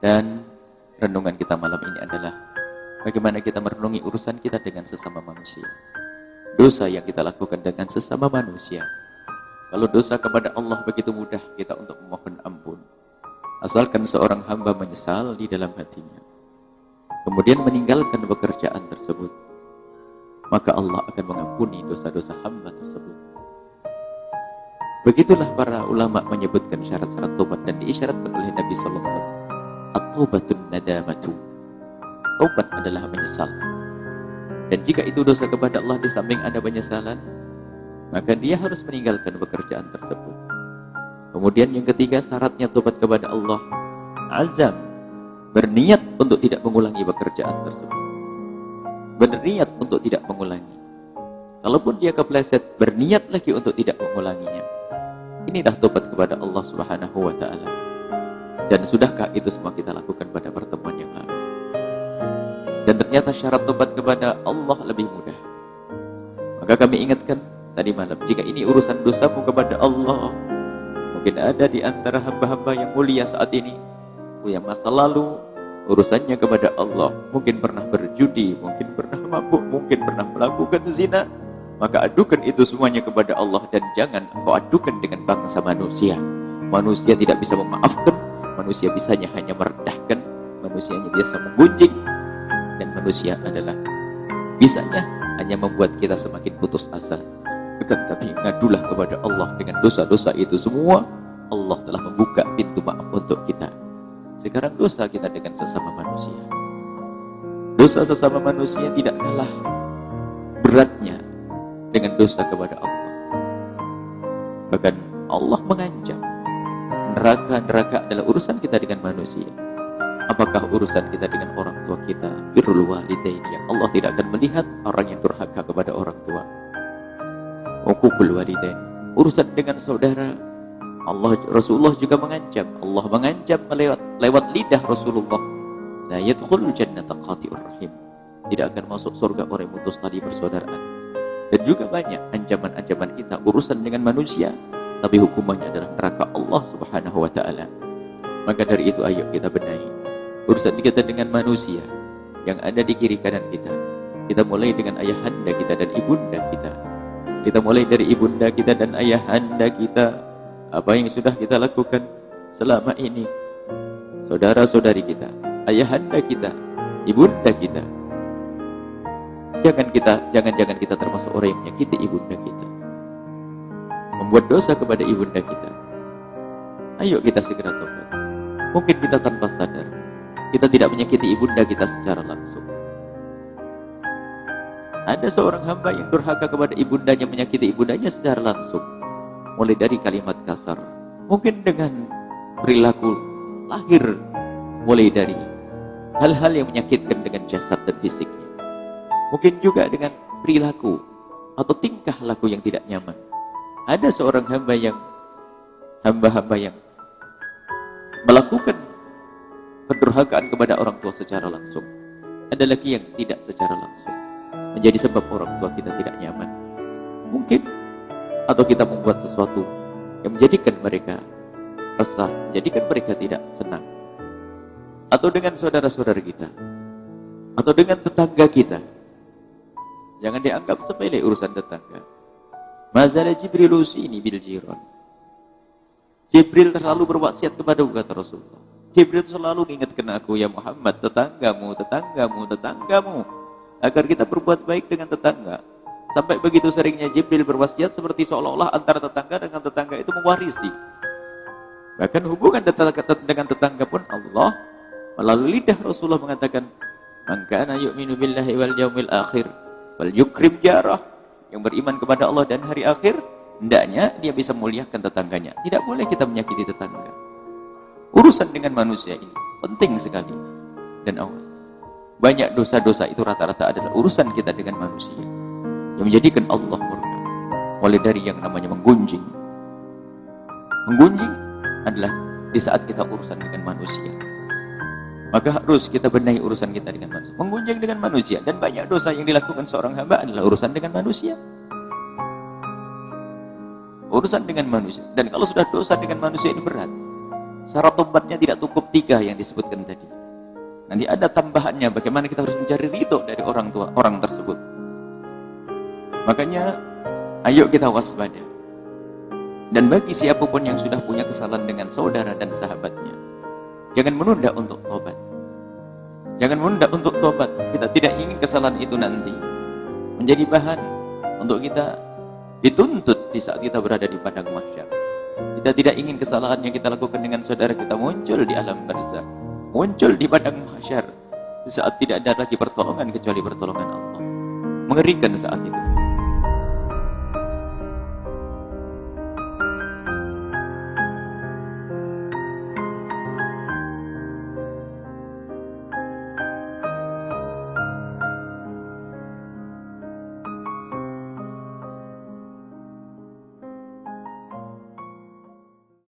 Dan renungan kita malam ini adalah bagaimana kita merenungi urusan kita dengan sesama manusia. Dosa yang kita lakukan dengan sesama manusia. Kalau dosa kepada Allah begitu mudah kita untuk memohon ampun. Asalkan seorang hamba menyesal di dalam hatinya, kemudian meninggalkan pekerjaan tersebut, maka Allah akan mengampuni dosa-dosa hamba tersebut. Begitulah para ulama menyebutkan syarat-syarat tobat dan diisyaratkan oleh Nabi sallallahu alaihi wasallam. At-taubatun nadamatu. Taubat adalah menyesal. Dan jika itu dosa kepada Allah di samping ada penyesalan, maka dia harus meninggalkan pekerjaan tersebut. Kemudian yang ketiga, syaratnya tobat kepada Allah, azam, berniat untuk tidak mengulangi pekerjaan tersebut. Berniat untuk tidak mengulangi. Kalaupun dia kepleset, berniat lagi untuk tidak mengulanginya. Inilah tobat kepada Allah Subhanahu wa taala. Dan sudahkah itu semua kita lakukan pada pertemuan yang lalu? Dan ternyata syarat tobat kepada Allah lebih mudah. Maka kami ingatkan tadi malam, jika ini urusan dosamu kepada Allah, mungkin ada di antara hamba-hamba yang mulia saat ini yang masa lalu urusannya kepada Allah, mungkin pernah berjudi, mungkin pernah mabuk, mungkin pernah melakukan zina, maka adukan itu semuanya kepada Allah dan jangan engkau adukan dengan bangsa manusia. Manusia tidak bisa memaafkan, manusia bisanya hanya merendahkan, manusianya biasa menggunjing, dan manusia adalah bisanya hanya membuat kita semakin putus asa. Tapi ngadulah kepada Allah dengan dosa-dosa itu semua, Allah telah membuka pintu maaf untuk kita. Sekarang dosa kita dengan sesama manusia. Dosa sesama manusia tidak kalah beratnya dengan dosa kepada Allah. Bahkan Allah mengancam neraka adalah urusan kita dengan manusia. Apakah urusan kita dengan orang tua kita? Birrul walidain, yang Allah tidak akan melihat orang yang durhaka kepada orang tua. Uququl walidain, urusan dengan saudara. Rasulullah juga mengancam. Allah mengancam lewat lidah Rasulullah. La yadkhulul jannata qati'ur rahim. Tidak akan masuk surga orang yang putus tali persaudaraan. Dan juga banyak ancaman-ancaman kita urusan dengan manusia, tapi hukumannya adalah neraka Allah Subhanahu wa taala. Maka dari itu ayo kita benahi urusan kita dengan manusia yang ada di kiri kanan kita. Kita mulai dengan ayahanda kita dan ibunda kita. Kita mulai dari ibunda kita dan ayahanda kita. Apa yang sudah kita lakukan selama ini, saudara-saudari kita, ayahanda kita, ibunda kita. Jangan kita termasuk orang yang menyakiti ibunda kita, membuat dosa kepada ibunda kita. Ayo kita segera tobat. Mungkin kita tanpa sadar kita tidak menyakiti ibunda kita secara langsung. Ada seorang hamba yang durhaka kepada ibundanya, menyakiti ibundanya secara langsung, mulai dari kalimat kasar, mungkin dengan perilaku lahir, mulai dari hal-hal yang menyakitkan dengan jasad dan fisiknya, mungkin juga dengan perilaku atau tingkah laku yang tidak nyaman. Ada seorang hamba yang melakukan pendurhakaan kepada orang tua secara langsung. Ada lagi yang tidak secara langsung, menjadi sebab orang tua kita tidak nyaman. Mungkin atau kita membuat sesuatu yang menjadikan mereka resah, menjadikan mereka tidak senang. Atau dengan saudara-saudara kita, atau dengan tetangga kita. Jangan dianggap sepele urusan tetangga. Mazala Jibril usini bil jiran. Jibril selalu berwasiat kepada kata Rasulullah. Jibril selalu ingatkan aku, ya Muhammad, tetanggamu, agar kita berbuat baik dengan tetangga. Sampai begitu seringnya Jibril berwasiat seperti seolah-olah antara tetangga dengan tetangga itu mewarisi. Bahkan hubungan dengan tetangga pun Allah melalui lidah Rasulullah mengatakan, man kana yu'minu billahi wal yaumil akhir falyukrim jarah. Yang beriman kepada Allah dan hari akhir, hendaknya dia bisa memuliakan tetangganya. Tidak boleh kita menyakiti tetangga. Urusan dengan manusia ini penting sekali. Dan awas, banyak dosa-dosa itu rata-rata adalah urusan kita dengan manusia yang menjadikan Allah murka. Mulai dari yang namanya menggunjing. Menggunjing adalah di saat kita urusan dengan manusia. Maka harus kita benahi urusan kita dengan manusia. Menggunjing dengan manusia. Dan banyak dosa yang dilakukan seorang hamba adalah urusan dengan manusia. Urusan dengan manusia. Dan kalau sudah dosa dengan manusia ini berat. Syarat tobatnya tidak cukup 3 yang disebutkan tadi. Nanti ada tambahannya, bagaimana kita harus mencari ridho dari orang tua orang tersebut. Makanya ayo kita waspada. Dan bagi siapapun yang sudah punya kesalahan dengan saudara dan sahabatnya, jangan menunda untuk tobat. Jangan menunda untuk tobat. Kita tidak ingin kesalahan itu nanti menjadi bahan untuk kita dituntut di saat kita berada di padang mahsyar. Kita tidak ingin kesalahan yang kita lakukan dengan saudara kita muncul di alam barzakh, muncul di padang mahsyar di saat tidak ada lagi pertolongan kecuali pertolongan Allah. Mengerikan saat itu.